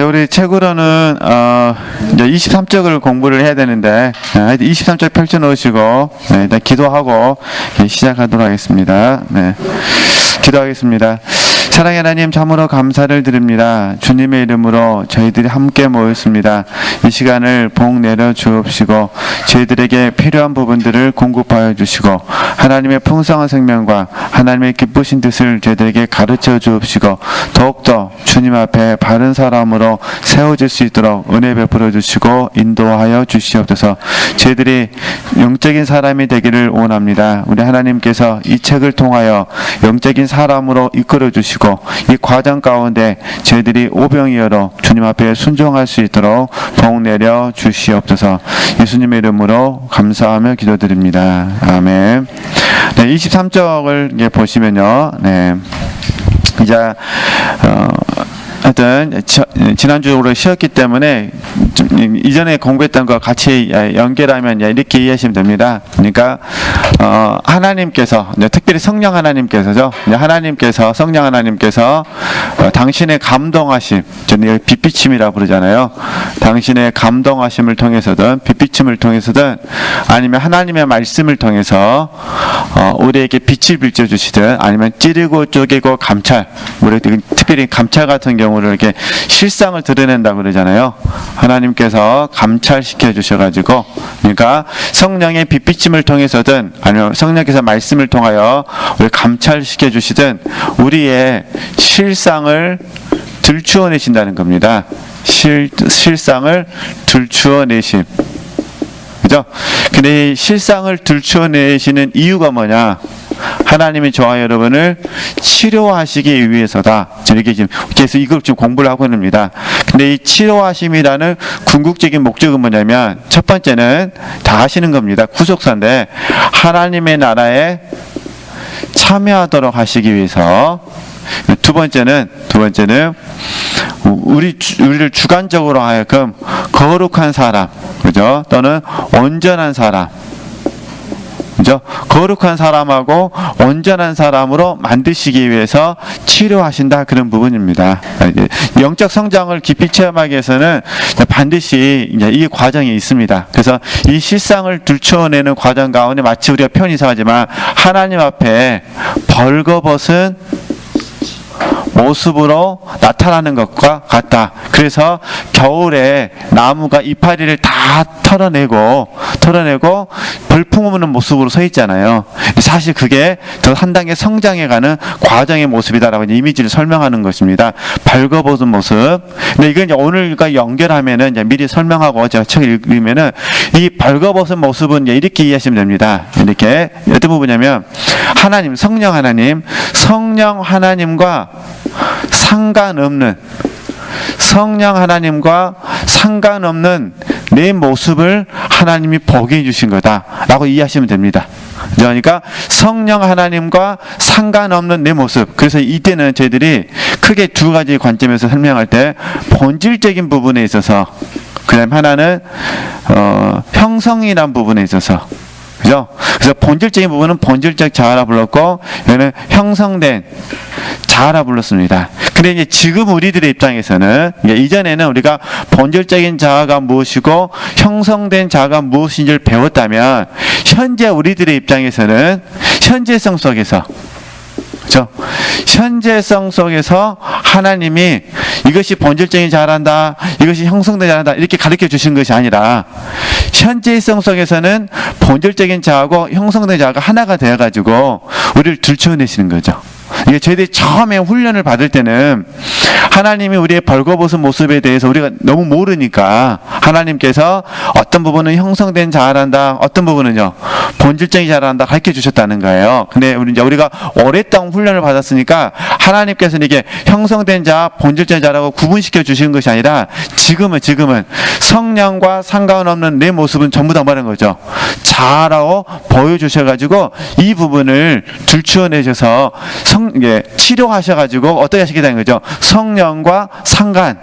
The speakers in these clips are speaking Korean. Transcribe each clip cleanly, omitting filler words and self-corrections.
우리 책으로는 이제 23쪽을 공부를 해야 되는데 23쪽 펼쳐 놓으시고 일단 기도하고 시작하도록 하겠습니다. 네. 기도하겠습니다. 사랑의 하나님, 참으로 감사를 드립니다. 주님의 이름으로 저희들이 함께 모였습니다. 이 시간을 복 내려 주옵시고 저희들에게 필요한 부분들을 공급하여 주시고 하나님의 풍성한 생명과 하나님의 기쁘신 뜻을 저희들에게 가르쳐 주옵시고 더욱더 주님 앞에 바른 사람으로 세워질 수 있도록 은혜 베풀어 주시고 인도하여 주시옵소서. 저희들이 영적인 사람이 되기를 원합니다. 우리 하나님께서 이 책을 통하여 영적인 사람으로 이끌어 주시고 이 과정 가운데 저희들이 오병이어로 주님 앞에 순종할 수 있도록 복 내려 주시옵소서. 예수님의 이름으로 감사하며 기도드립니다. 아멘. 네, 23쪽을 이제 보시면요. 네. 이제 하여튼 지난주로 쉬었기 때문에 좀 이전에 공부했던 거 같이 연결하면 이렇게 이해하시면 됩니다. 그러니까 하나님께서 특별히 성령 하나님께서죠. 하나님께서 성령 하나님께서 당신의 감동하심, 저는 빛비침이라고 부르잖아요. 당신의 감동하심을 통해서든 빛비침을 통해서든 아니면 하나님의 말씀을 통해서 우리에게 빛을 비춰주시든 아니면 찌르고 쪼개고 감찰, 우리 특별히 감찰 같은 경우를 이렇게 실상을 드러낸다고 그러잖아요. 하나님께서 감찰시켜 주셔가지고, 그러니까 성령의 빛비침을 통해서든 아니면 성령께서 말씀을 통하여 우리 감찰시켜 주시든 우리의 실상을 들추어내신다는 겁니다. 실상을 들추어내심. 그죠? 근데 이 실상을 들추어내시는 이유가 뭐냐? 하나님이 저와 여러분을 치료하시기 위해서다. 이렇게 지금 계속 이걸 지금 공부를 하고 있습니다. 근데 이 치료하심이라는 궁극적인 목적은 뭐냐면 첫 번째는 다 아시는 겁니다. 구속사인데 하나님의 나라에 참여하도록 하시기 위해서. 두 번째는 우리를 주관적으로 하여금 거룩한 사람, 그죠? 또는 온전한 사람, 그죠? 거룩한 사람하고 온전한 사람으로 만드시기 위해서 치료하신다, 그런 부분입니다. 영적 성장을 깊이 체험하기 위해서는 반드시 이제 이 과정이 있습니다. 그래서 이 실상을 들춰내는 과정 가운데 마치 우리가 표현이 이상하지만 하나님 앞에 벌거벗은 모습으로 나타나는 것과 같다. 그래서 겨울에 나무가 이파리를 다 털어내고 벌품 없는 모습으로 서 있잖아요. 사실 그게 더 한 단계 성장해가는 과정의 모습이다라고 이미지를 설명하는 것입니다. 벌거벗은 모습. 근데 이건 이제 오늘과 연결하면은 이제 미리 설명하고 제가 책 읽으면은 이 벌거벗은 모습은 이제 이렇게 이해하시면 됩니다. 이렇게 어떤 부분이냐면 하나님, 성령 하나님과 상관없는 내 모습을 하나님이 보게 해주신 거다라고 이해하시면 됩니다. 그러니까 성령 하나님과 상관없는 내 모습. 그래서 이때는 저희들이 크게 두 가지 관점에서 설명할 때 본질적인 부분에 있어서, 그다음 하나는 형성이란 부분에 있어서, 그죠? 그래서 본질적인 부분은 본질적 자아라 불렀고, 얘는 형성된 자아라 불렀습니다. 근데 이제 지금 우리들의 입장에서는, 이전에는 우리가 본질적인 자아가 무엇이고 형성된 자아가 무엇인지를 배웠다면, 현재 우리들의 입장에서는 현재성 속에서, 그렇죠? 현재성 속에서 하나님이 이것이 본질적인 자아란다, 이것이 형성된 자아란다, 이렇게 가르쳐 주신 것이 아니라 현재성 속에서는 본질적인 자아고 형성된 자아가 하나가 되어가지고 우리를 들춰내시는 거죠. 이게 저희들이 처음에 훈련을 받을 때는 하나님이 우리의 벌거벗은 모습에 대해서 우리가 너무 모르니까 하나님께서 어떤 부분은 형성된 자아란다, 어떤 부분은요 본질적인 자아란다 가르쳐 주셨다는 거예요. 근데 우리가 오랫동안 훈련을 받았으니까 하나님께서는 이게 형성된 자, 본질적인 자라고 구분시켜 주시는 것이 아니라 지금은 성령과 상관없는 내 모습은 전부 다 뭐라는 거죠? 자아라고 보여주셔가지고 이 부분을 들추어내셔서 치료하셔가지고 어떻게 하시겠다는 거죠? 성령과 상관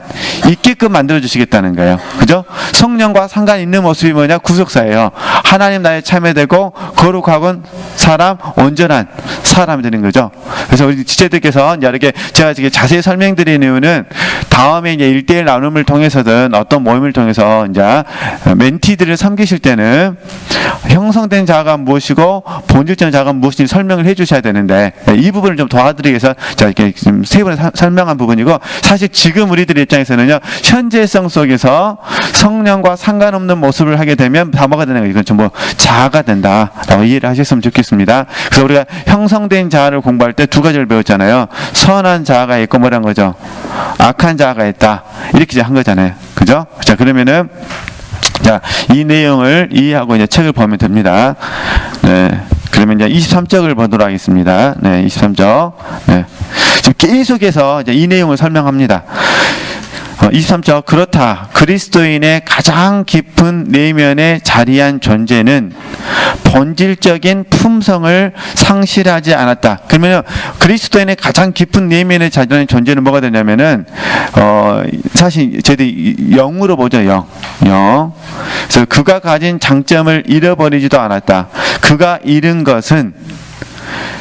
있게끔 만들어 주시겠다는 거예요. 그죠? 성령과 상관 있는 모습이 뭐냐? 구속사예요. 하나님 나에 참여되고 거룩하고 사람, 온전한 사람이 되는 거죠. 그래서 우리 지체들께서 이렇게 제가 지금 자세히 설명드리는 이유는 다음에 이제 1대1 나눔을 통해서든 어떤 모임을 통해서 이제 멘티들을 섬기실 때는 형성된 자가 무엇이고 본질적인 자가 무엇인지 설명을 해 주셔야 되는데 이 부분을 좀 도와드리기 위해서 제가 이렇게 지금 세 번에 설명한 부분이고, 사실 지금 우리들 입장에서는요, 현재성 속에서 성령과 상관없는 모습을 하게 되면 다 뭐가 되는 거예요? 이건 전부 자아가 된다라고 이해를 하셨으면 좋겠습니다. 그래서 우리가 형성된 자아를 공부할 때 두 가지를 배웠잖아요. 선한 자아가 있고 뭐란 거죠? 악한 자아가 있다. 이렇게 이제 한 거잖아요. 그죠? 자, 그러면은 자, 이 내용을 이해하고 이제 책을 보면 됩니다. 네. 그러면 이제 23쪽을 보도록 하겠습니다. 네, 23쪽. 네. 지금 계속해서 이제 이 내용을 설명합니다. 23절, 그렇다. 그리스도인의 가장 깊은 내면에 자리한 존재는 본질적인 품성을 상실하지 않았다. 그러면 그리스도인의 가장 깊은 내면에 자리한 존재는 뭐가 되냐면은 사실 저희들이 영으로 보죠. 영. 그래서 그가 가진 장점을 잃어버리지도 않았다. 그가 잃은 것은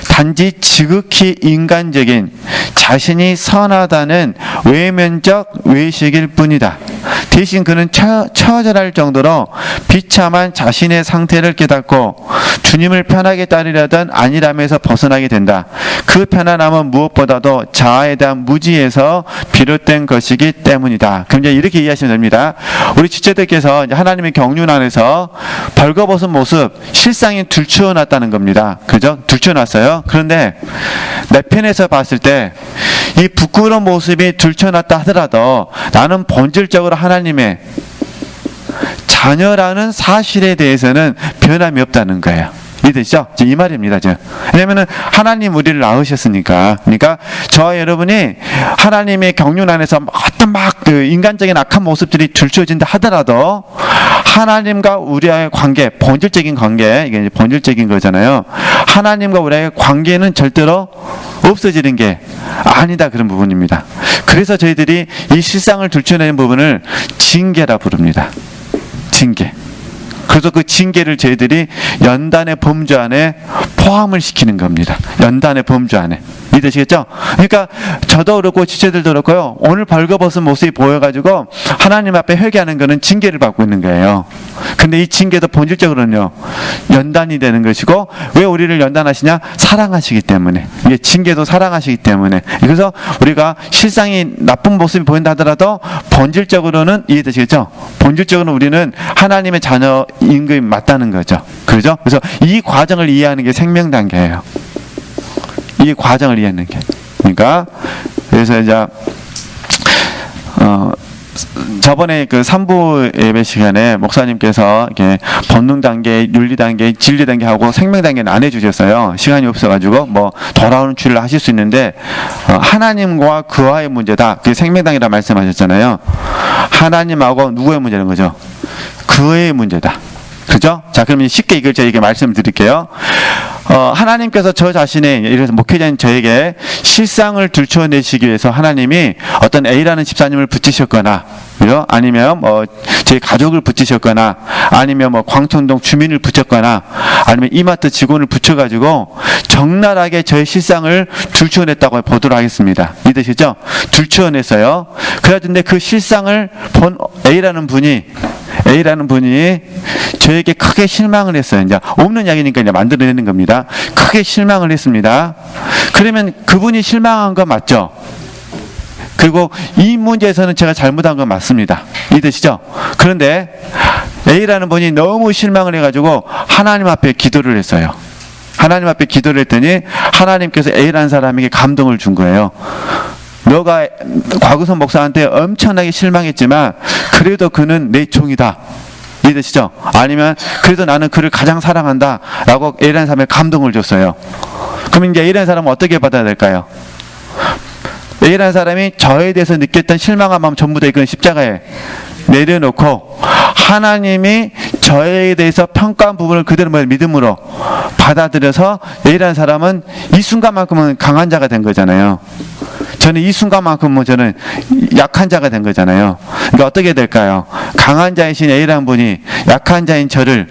단지 지극히 인간적인 자신이 선하다는 외면적 외식일 뿐이다. 대신 그는 처절할 정도로 비참한 자신의 상태를 깨닫고 주님을 편하게 따르려던 안일함에서 벗어나게 된다. 그 편안함은 무엇보다도 자아에 대한 무지에서 비롯된 것이기 때문이다. 그럼 이제 이렇게 이해하시면 됩니다. 우리 지체들께서 하나님의 경륜 안에서 벌거벗은 모습, 실상이 들추어놨다는 겁니다. 그죠? 들추어놨어요. 그런데 내 편에서 봤을 때 이 부끄러운 모습이 들춰놨다 하더라도 나는 본질적으로 하나님의 자녀라는 사실에 대해서는 변함이 없다는 거예요. 이해되시죠? 이 말입니다. 왜냐면은 하나님 우리를 낳으셨으니까. 그러니까 저와 여러분이 하나님의 경륜 안에서 어떤 그 인간적인 악한 모습들이 들춰진다 하더라도 하나님과 우리와의 관계, 본질적인 관계, 이게 이제 본질적인 거잖아요. 하나님과 우리와의 관계는 절대로 없어지는 게 아니다, 그런 부분입니다. 그래서 저희들이 이 실상을 들춰내는 부분을 징계라 부릅니다. 징계. 그래서 그 징계를 저희들이 연단의 범주 안에 포함을 시키는 겁니다. 연단의 범주 안에. 이해되시겠죠? 그러니까 저도 그렇고 지체들도 그렇고요. 오늘 벌거벗은 모습이 보여가지고 하나님 앞에 회개하는 거는 징계를 받고 있는 거예요. 근데 이 징계도 본질적으로는요, 연단이 되는 것이고, 왜 우리를 연단하시냐? 사랑하시기 때문에. 이게 징계도 사랑하시기 때문에. 그래서 우리가 실상이 나쁜 모습이 보인다 하더라도 본질적으로는, 이해되시겠죠? 본질적으로는 우리는 하나님의 자녀인 게 맞다는 거죠. 그렇죠? 그래서 이 과정을 이해하는 게 생명 단계예요. 이 과정을 이해하는 게. 그러니까 그래서 이제 저번에 그 3부 예배 시간에 목사님께서 이렇게 본능 단계, 윤리 단계, 진리 단계 하고 생명 단계는 안 해주셨어요. 시간이 없어가지고 뭐 돌아오는 주일을 하실 수 있는데 하나님과 그와의 문제다. 그게 생명 단계라 말씀하셨잖아요. 하나님하고 누구의 문제는 거죠? 그의 문제다. 그죠? 자, 그러면 쉽게 이걸 저에게 말씀을 드릴게요. 하나님께서 저 자신의, 이래서 목회자인 저에게 실상을 들춰내시기 위해서 하나님이 어떤 A라는 집사님을 붙이셨거나, 그죠? 아니면 제 가족을 붙이셨거나, 아니면 광천동 주민을 붙였거나, 아니면 이마트 직원을 붙여가지고 적나라하게 저의 실상을 들춰냈다고 보도록 하겠습니다. 이해되시죠? 들춰냈어요. 그런데 그 실상을 본 A라는 분이 저에게 크게 실망을 했어요. 이제 없는 이야기니까 이제 만들어내는 겁니다. 크게 실망을 했습니다. 그러면 그분이 실망한 건 맞죠? 그리고 이 문제에서는 제가 잘못한 건 맞습니다. 이해되시죠? 그런데 A라는 분이 너무 실망을 해가지고 하나님 앞에 기도를 했어요. 하나님 앞에 기도를 했더니 하나님께서 A라는 사람에게 감동을 준 거예요. 너가 과거선 목사한테 엄청나게 실망했지만 그래도 그는 내 종이다. 이해되시죠? 아니면 그래도 나는 그를 가장 사랑한다 라고 A라는 사람에 감동을 줬어요. 그럼 이제 A라는 사람은 어떻게 받아야 될까요? A라는 사람이 저에 대해서 느꼈던 실망한 마음 전부 다 이건 십자가에 내려놓고 하나님이 저에 대해서 평가한 부분을 그대로 믿음으로 받아들여서 A라는 사람은 이 순간만큼은 강한 자가 된 거잖아요. 저는 이 순간만큼은 저는 약한 자가 된 거잖아요. 그러니까 어떻게 될까요? 강한 자이신 A라는 분이 약한 자인 저를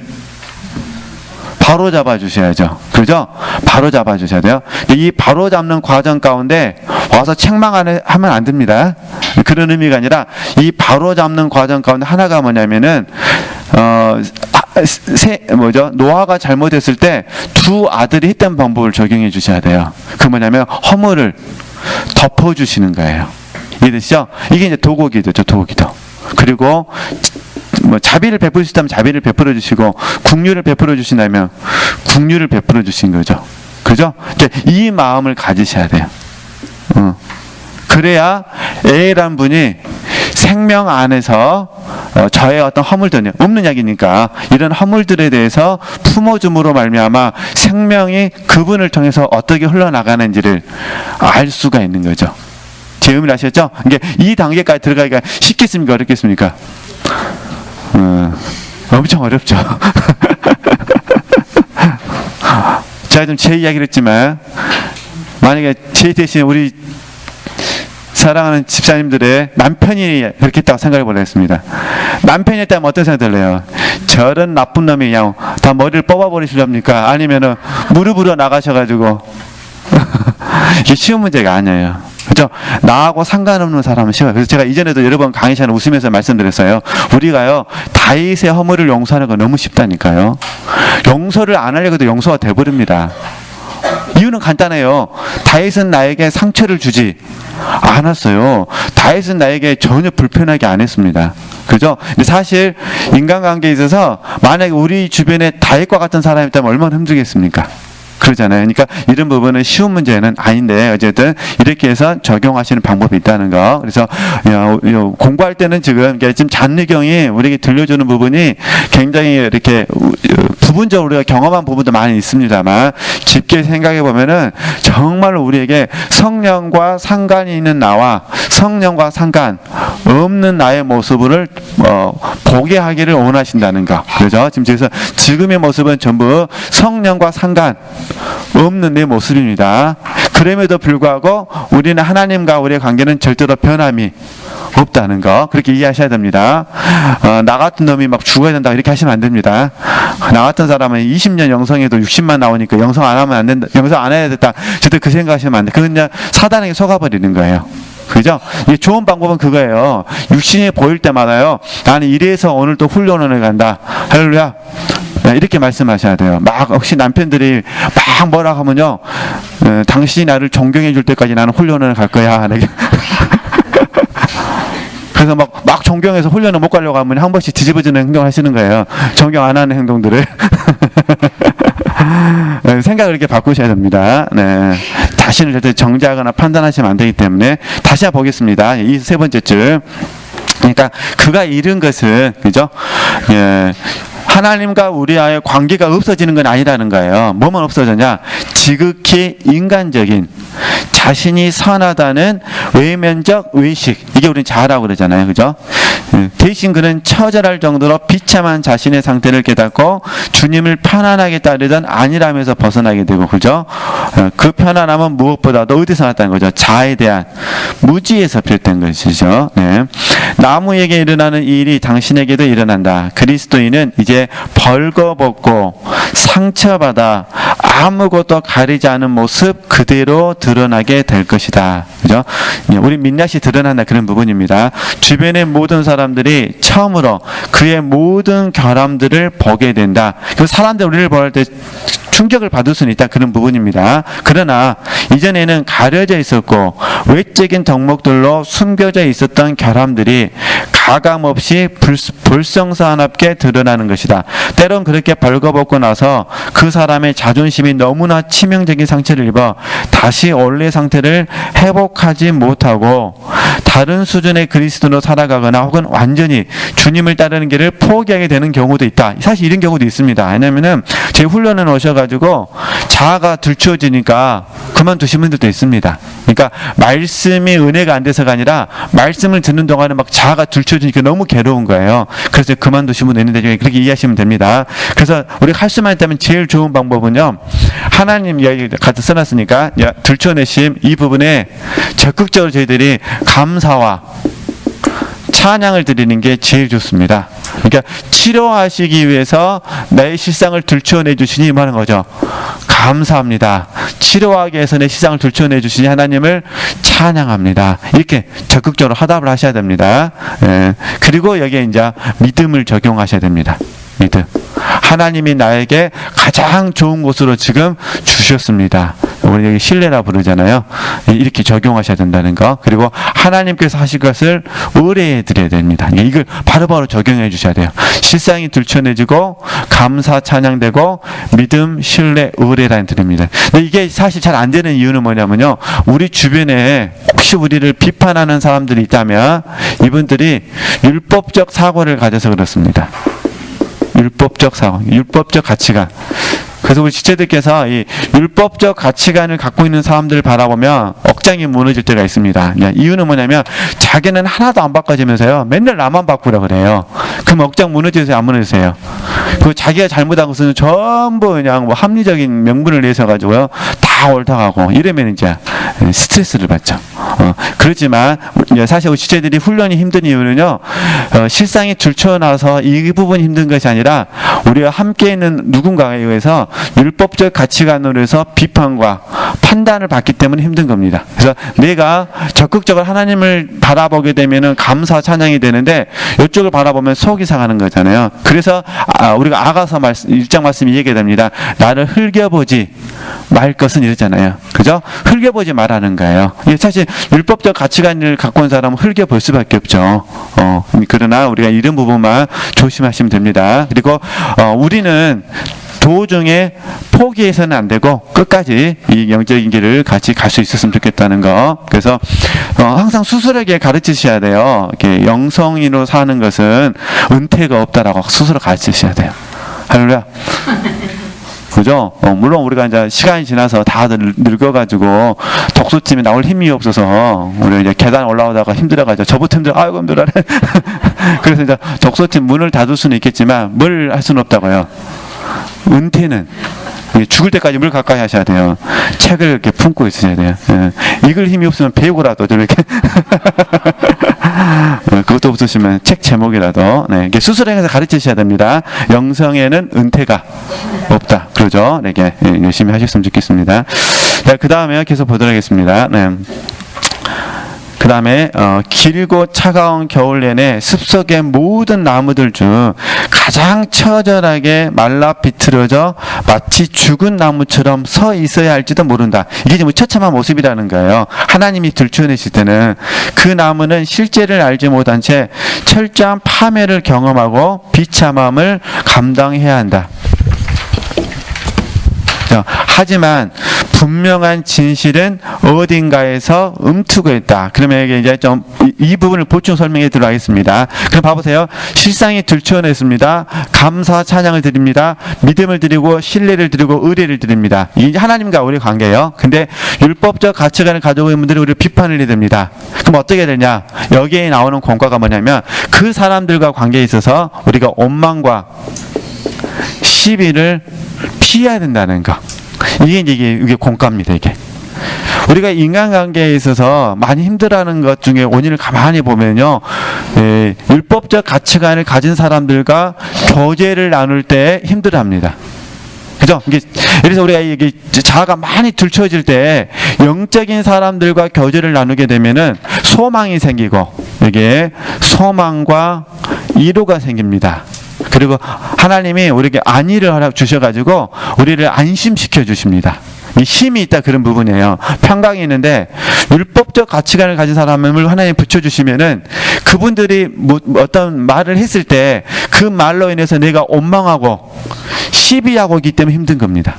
바로 잡아 주셔야죠. 그죠? 바로 잡아 주셔야 돼요. 이 바로 잡는 과정 가운데 와서 책망하면 안 됩니다. 그런 의미가 아니라 이 바로 잡는 과정 가운데 하나가 뭐냐면은 노아가 잘못했을 때 두 아들이 했던 방법을 적용해 주셔야 돼요. 그 뭐냐면 허물을 덮어 주시는 거예요. 이해되시죠? 이게 이제 도곡이죠. 도곡이도. 그리고 뭐 자비를 베풀 수 있다면 자비를 베풀어 주시고 긍휼을 베풀어 주신다면 긍휼을 베풀어 주신 거죠. 그죠? 이 마음을 가지셔야 돼요. 그래야 A라는 분이 생명 안에서 저의 어떤 허물들, 없는 약이니까 이런 허물들에 대해서 품어줌으로 말미암아 생명이 그분을 통해서 어떻게 흘러나가는지를 알 수가 있는 거죠. 제 의미를 아시겠죠? 이게 이 단계까지 들어가기가 쉽겠습니까? 어렵겠습니까? 엄청 어렵죠. 제가 좀 제 이야기를 했지만 만약에 제 대신 우리 사랑하는 집사님들의 남편이 그렇게 했다고 생각해 보겠습니다. 남편이 했다면 어떤 생각 들래요? 저런 나쁜 놈이 그냥 다 머리를 뽑아버리시렵니까? 아니면은 무릎으로 나가셔가지고 이게 쉬운 문제가 아니에요. 그렇죠? 나하고 상관없는 사람은 쉬워요. 그래서 제가 이전에도 여러 번 강의 시간에 웃으면서 말씀드렸어요. 우리가요 다윗의 허물을 용서하는 건 너무 쉽다니까요. 용서를 안 하려고 해도 용서가 돼버립니다. 이유는 간단해요. 다윗은 나에게 상처를 주지 않았어요. 다윗은 나에게 전혀 불편하게 안 했습니다. 그죠? 근데 사실 인간관계에 있어서 만약에 우리 주변에 다윗과 같은 사람이 있다면 얼마나 힘들겠습니까? 그러잖아요. 그러니까 이런 부분은 쉬운 문제는 아닌데 어쨌든 이렇게 해서 적용하시는 방법이 있다는 거. 그래서 공부할 때는 지금 잔느경이 우리에게 들려주는 부분이 굉장히 이렇게 부분적으로 우리가 경험한 부분도 많이 있습니다만 깊게 생각해 보면은 정말로 우리에게 성령과 상관이 있는 나와 성령과 상관 없는 나의 모습을 보게 하기를 원하신다는 거. 그죠? 그래서 지금의 모습은 전부 성령과 상관 없는 내 모습입니다. 그럼에도 불구하고 우리는 하나님과 우리의 관계는 절대로 변함이 없다는 거 그렇게 이해하셔야 됩니다. 나 같은 놈이 막 죽어야 된다 이렇게 하시면 안 됩니다. 나 같은 사람은 20년 영성해도 60만 나오니까 영성 안 하면 안 된다. 영성 안 해야 된다. 절대 그 생각하시면 안 돼. 그건 그냥 사단에게 속아버리는 거예요. 그죠? 이게 좋은 방법은 그거예요. 육신이 보일 때마다요. 나는 이래서 오늘 또 훈련을 간다. 할렐루야. 이렇게 말씀하셔야 돼요. 막 혹시 남편들이 막 뭐라 하면요. 당신이 나를 존경해 줄 때까지 나는 훈련을 갈 거야. 그래서 막 존경해서 훈련을 못 가려고 하면 한 번씩 뒤집어지는 행동을 하시는 거예요. 존경 안 하는 행동들을. 생각을 이렇게 바꾸셔야 됩니다. 네. 자신을 절대 정죄하거나 판단하시면 안 되기 때문에 다시 한번 보겠습니다. 이 세 번째 줄. 그러니까 그가 잃은 것은 그죠? 예. 하나님과 우리와의 관계가 없어지는 건 아니라는 거예요. 뭐만 없어졌냐? 지극히 인간적인 자신이 선하다는 외면적 의식. 이게 우리는 자아라고 그러잖아요. 그죠? 대신 그는 처절할 정도로 비참한 자신의 상태를 깨닫고 주님을 편안하게 따르던 안일함에서 벗어나게 되고, 그죠? 그 편안함은 무엇보다도 어디서 났다는 거죠? 자아에 대한 무지에서 비롯된 것이죠. 네. 나무에게 일어나는 이 일이 당신에게도 일어난다. 그리스도인은 이제 벌거벗고 상처받아 아무것도 가리지 않은 모습 그대로 드러나게 될 것이다. 그죠? 우리 민낯이 드러난다 그런 부분입니다. 주변의 모든 사람들이 처음으로 그의 모든 결함들을 보게 된다. 그 사람들 우리를 볼 때 충격을 받을 수는 있다 그런 부분입니다. 그러나 이전에는 가려져 있었고 외적인 덕목들로 숨겨져 있었던 결함들이 가감없이 불성사납게 드러나는 것이다. 때론 그렇게 벌거벗고 나서 그 사람의 자존심이 너무나 치명적인 상처를 입어 다시 원래 상태를 회복하지 못하고 다른 수준의 그리스도로 살아가거나 혹은 완전히 주님을 따르는 길을 포기하게 되는 경우도 있다. 사실 이런 경우도 있습니다. 왜냐하면 제 훈련에 오셔가지고 자아가 들추어지니까 그만두신 분들도 있습니다. 그러니까 말씀이 은혜가 안 돼서가 아니라 말씀을 듣는 동안에 막 자아가 들추어지니까 붙여주니까 너무 괴로운 거예요. 그래서 그만두신 분도 있는데 그렇게 이해하시면 됩니다. 그래서 우리가 할 수만 있다면 제일 좋은 방법은요, 하나님 이야기 같이 써놨으니까 들춰내심 이 부분에 적극적으로 저희들이 감사와 찬양을 드리는 게 제일 좋습니다. 그러니까 치료하시기 위해서 나의 실상을 들춰내 주시니 하는 거죠. 감사합니다. 치료하기 위해서 내 실상을 들춰내 주시니 하나님을 찬양합니다. 이렇게 적극적으로 화답을 하셔야 됩니다. 그리고 여기에 이제 믿음을 적용하셔야 됩니다. 믿음. 하나님이 나에게 가장 좋은 곳으로 지금 주셨습니다. 우리 여기 신뢰라 부르잖아요. 이렇게 적용하셔야 된다는 거. 그리고 하나님께서 하실 것을 의뢰해 드려야 됩니다. 이걸 바로바로 적용해 주셔야 돼요. 실상이 들춰내지고 감사 찬양되고 믿음, 신뢰, 의뢰라는 드립니다. 근데 이게 사실 잘 안 되는 이유는 뭐냐면요, 우리 주변에 혹시 우리를 비판하는 사람들이 있다면 이분들이 율법적 사고를 가져서 그렇습니다. 율법적 사고, 율법적 가치관. 그래서 우리 지체들께서 이 율법적 가치관을 갖고 있는 사람들을 바라보면 억장이 무너질 때가 있습니다. 이유는 뭐냐면 자기는 하나도 안 바꿔지면서요, 맨날 나만 바꾸라 그래요. 그럼 억장 무너지세요, 안 무너지세요? 그 자기가 잘못한 것은 전부 그냥 뭐 합리적인 명분을 내서 가지고요 다 옳다가고 이러면 이제 스트레스를 받죠. 그렇지만 사실 우리 지체들이 훈련이 힘든 이유는요, 실상이 들춰나서 이 부분이 힘든 것이 아니라 우리가 함께 있는 누군가에 의해서 율법적 가치관으로 해서 비판과 판단을 받기 때문에 힘든 겁니다. 그래서 내가 적극적으로 하나님을 바라보게 되면은 감사 찬양이 되는데 이쪽을 바라보면 속이 상하는 거잖아요. 그래서 우리가 아가서 1장 말씀이 얘기됩니다. 나를 흘겨보지 말 것은 이랬잖아요. 그죠? 흘겨보지 말라는 거예요. 사실 율법적 가치관을 갖고 온 사람은 흘겨볼 수밖에 없죠. 그러나 우리가 이런 부분만 조심하시면 됩니다. 그리고 우리는 도중에 포기해서는 안 되고 끝까지 이 영적인 길을 같이 갈 수 있었으면 좋겠다는 거. 그래서 항상 스스로에게 가르치셔야 돼요. 이렇게 영성인으로 사는 것은 은퇴가 없다라고 스스로 가르치셔야 돼요. 할렐루야. 그죠? 물론 우리가 이제 시간이 지나서 다들 늙어가지고 독서팀에 나올 힘이 없어서 우리 이제 계단 올라오다가 힘들어가지고 저부터 힘들어, 아이고 힘들어. 그래서 이제 독서팀 문을 닫을 수는 있겠지만 뭘 할 수는 없다고요. 은퇴는 죽을 때까지 물 가까이 하셔야 돼요. 책을 이렇게 품고 있으셔야 돼요. 읽을 힘이 없으면 배우고라도 이렇게 그것도 없으시면 책 제목이라도 이렇게 스스로에서 가르치셔야 됩니다. 영성에는 은퇴가 없다. 그러죠? 이렇게 열심히 하셨으면 좋겠습니다. 그 다음에 계속 보도록 하겠습니다. 그 다음에 길고 차가운 겨울 내내 숲속의 모든 나무들 중 가장 처절하게 말라 비틀어져 마치 죽은 나무처럼 서 있어야 할지도 모른다. 이게 좀 처참한 모습이라는 거예요. 하나님이 들춰내실 때는 그 나무는 실제를 알지 못한 채 철저한 파멸을 경험하고 비참함을 감당해야 한다. 하지만 분명한 진실은 어딘가에서 움트고 있다. 그러면 이제 좀 이 부분을 보충 설명해 드리도록 하겠습니다. 그럼 봐보세요. 실상이 들춰냈습니다. 감사 찬양을 드립니다. 믿음을 드리고 신뢰를 드리고 의뢰를 드립니다. 이게 하나님과 우리의 관계예요. 근데 율법적 가치관을 가지고 있는 분들이 우리를 비판을 해야 됩니다. 그럼 어떻게 되냐? 여기에 나오는 공과가 뭐냐면 그 사람들과 관계에 있어서 우리가 원망과 시비를 피해야 된다는 거. 이게 공과입니다. 이게 우리가 인간관계에 있어서 많이 힘들어하는 것 중에 원인을 가만히 보면요, 율법적 가치관을 가진 사람들과 교제를 나눌 때 힘들어합니다. 그죠? 그래서 우리가 이게 자아가 많이 들춰질 때 영적인 사람들과 교제를 나누게 되면은 소망이 생기고 이게 소망과 이루가 생깁니다. 그리고 하나님이 우리에게 안위를 주셔가지고 우리를 안심시켜 주십니다. 이 힘이 있다, 그런 부분이에요. 평강이 있는데 율법적 가치관을 가진 사람을 하나님 붙여주시면은 그분들이 어떤 말을 했을 때 그 말로 인해서 내가 원망하고 시비하고 있기 때문에 힘든 겁니다.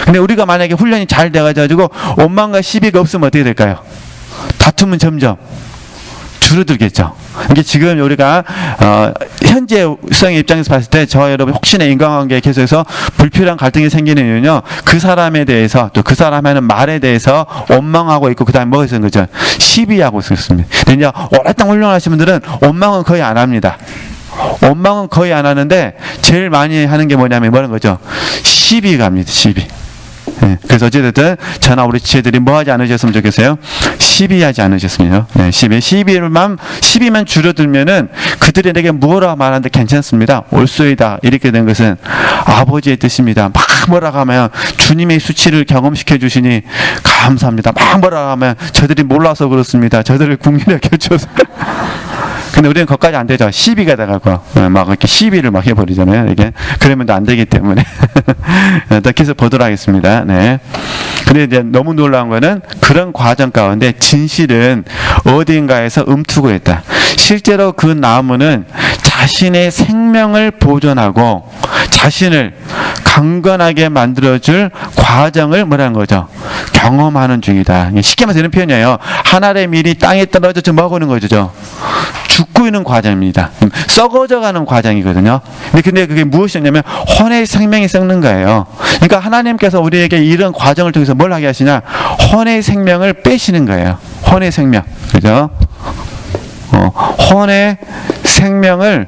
근데 우리가 만약에 훈련이 잘 돼가지고 원망과 시비가 없으면 어떻게 될까요? 다툼은 점점 줄어들겠죠. 이게 지금 우리가 현재 수상의 입장에서 봤을 때 저와 여러분 혹시나 인간관계에 계속해서 불필요한 갈등이 생기는 이유는요, 그 사람에 대해서 또 그 사람 하는 말에 대해서 원망하고 있고, 그 다음에 뭐가 있는 거죠? 시비하고 있습니다. 근데 이제 오랫동안 훌륭하신 분들은 원망은 거의 안 합니다. 원망은 거의 안 하는데 제일 많이 하는 게 뭐냐면 뭐라는 거죠? 시비 갑니다. 시비. 네, 그래서 어찌됐든 저나 우리 지혜들이 뭐 하지 않으셨으면 좋겠어요? 시비하지 않으셨으면요. 네, 시비만 줄어들면은 그들이 내게 뭐라 말하는데 괜찮습니다. 옳소이다. 이렇게 된 것은 아버지의 뜻입니다. 막 뭐라고 하면 주님의 수치를 경험시켜 주시니 감사합니다. 막 뭐라고 하면 저들이 몰라서 그렇습니다. 저들을 국민에 껴줘서. 근데 우리는 거기까지 안 되죠. 시비가 돼갖고 막 이렇게 시비를 막 해버리잖아요. 이게 그러면 또 안 되기 때문에 더 계속 보도록 하겠습니다. 네. 근데 이제 너무 놀라운 거는 그런 과정 가운데 진실은 어딘가에서 움트고있다. 실제로 그 나무는 자신의 생명을 보존하고 자신을 강건하게 만들어줄 과정을 뭐라는 거죠? 경험하는 중이다. 쉽게 말해서 이런 표현이에요. 한 알의 밀이 땅에 떨어져 좀 먹는 거죠. 죽고 있는 과정입니다. 썩어져가는 과정이거든요. 근데 그게 무엇이냐면 혼의 생명이 썩는 거예요. 그러니까 하나님께서 우리에게 이런 과정을 통해서 뭘 하게 하시냐? 혼의 생명을 빼시는 거예요. 혼의 생명. 그죠? 혼의 생명을